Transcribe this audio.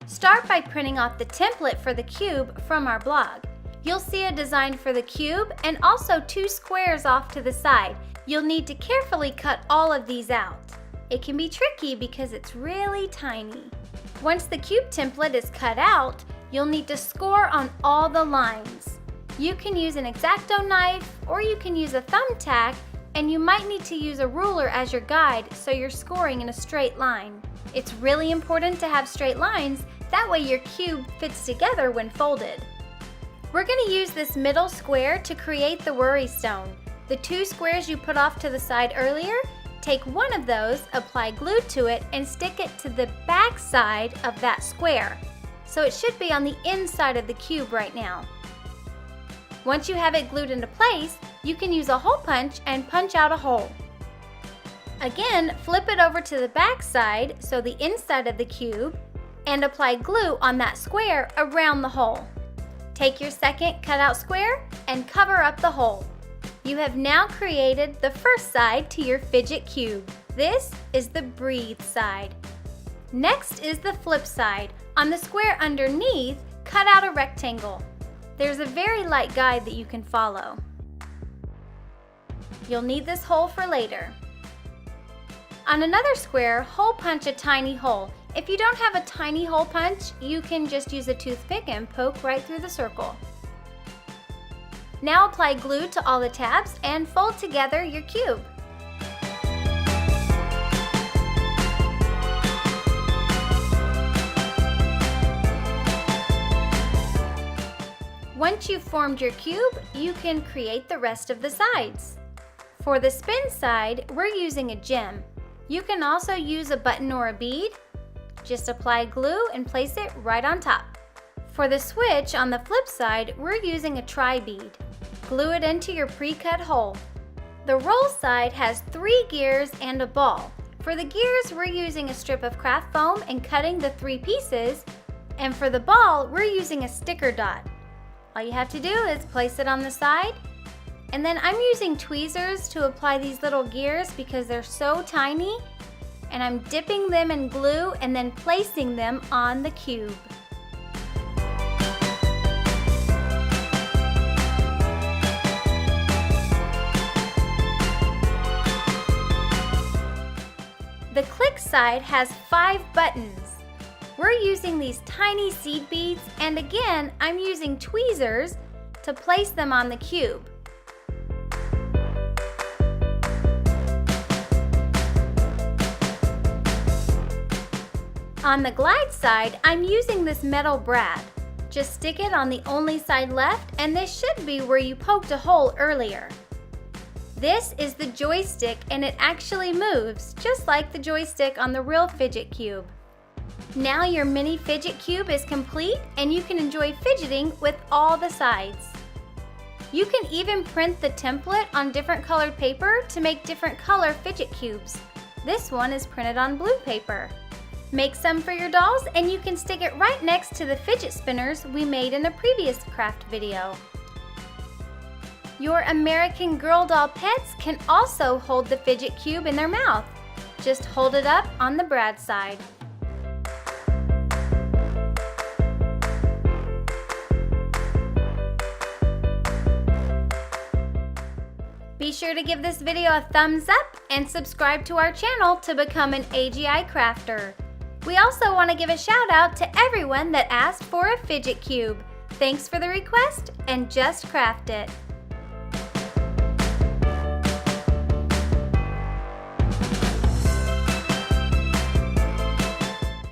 Start by printing off the template for the cube from our blog. You'll see a design for the cube and also 2 squares off to the side. You'll need to carefully cut all of these out. It can be tricky because it's really tiny. Once the cube template is cut out, you'll need to score on all the lines. You can use an X-Acto knife or you can use a thumbtack, and you might need to use a ruler as your guide so you're scoring in a straight line. It's really important to have straight lines, that way your cube fits together when folded. We're going to use this middle square to create the worry stone. The 2 squares you put off to the side earlier, take one of those, apply glue to it, and stick it to the back side of that square. So it should be on the inside of the cube right now. Once you have it glued into place, you can use a hole punch and punch out a hole. Again, flip it over to the back side, so the inside of the cube, and apply glue on that square around the hole. Take your second cutout square and cover up the hole. You have now created the first side to your Fidget cube. This is the breathe side. Next is the flip side. On the square underneath, cut out a rectangle. There's a very light guide that you can follow. You'll need this hole for later. On another square, hole punch a tiny hole. If you don't have a tiny hole punch, you can just use a toothpick and poke right through the circle. Now apply glue to all the tabs and fold together your cube. Once you've formed your cube, you can create the rest of the sides. For the spin side, we're using a gem. You can also use a button or a bead. Just apply glue and place it right on top. For the switch on the flip side, we're using a tri-bead. Glue it into your pre-cut hole. The roll side has 3 gears and a ball. For the gears, we're using a strip of craft foam and cutting the 3 pieces. And for the ball, we're using a sticker dot. All you have to do is place it on the side. And then I'm using tweezers to apply these little gears because they're so tiny. And I'm dipping them in glue and then placing them on the cube. The click side has 5 buttons. We're using these tiny seed beads, and again, I'm using tweezers to place them on the cube. On the glide side, I'm using this metal brad. Just stick it on the only side left, and this should be where you poked a hole earlier. This is the joystick, and it actually moves, just like the joystick on the real Fidget cube. Now your mini Fidget cube is complete, and you can enjoy fidgeting with all the sides. You can even print the template on different colored paper to make different color Fidget cubes. This one is printed on blue paper. Make some for your dolls, and you can stick it right next to the fidget spinners we made in a previous craft video. Your American Girl doll pets can also hold the Fidget cube in their mouth. Just hold it up on the brad side. Be sure to give this video a thumbs up and subscribe to our channel to become an AGI crafter. We also want to give a shout out to everyone that asked for a Fidget cube. Thanks for the request, and just craft it.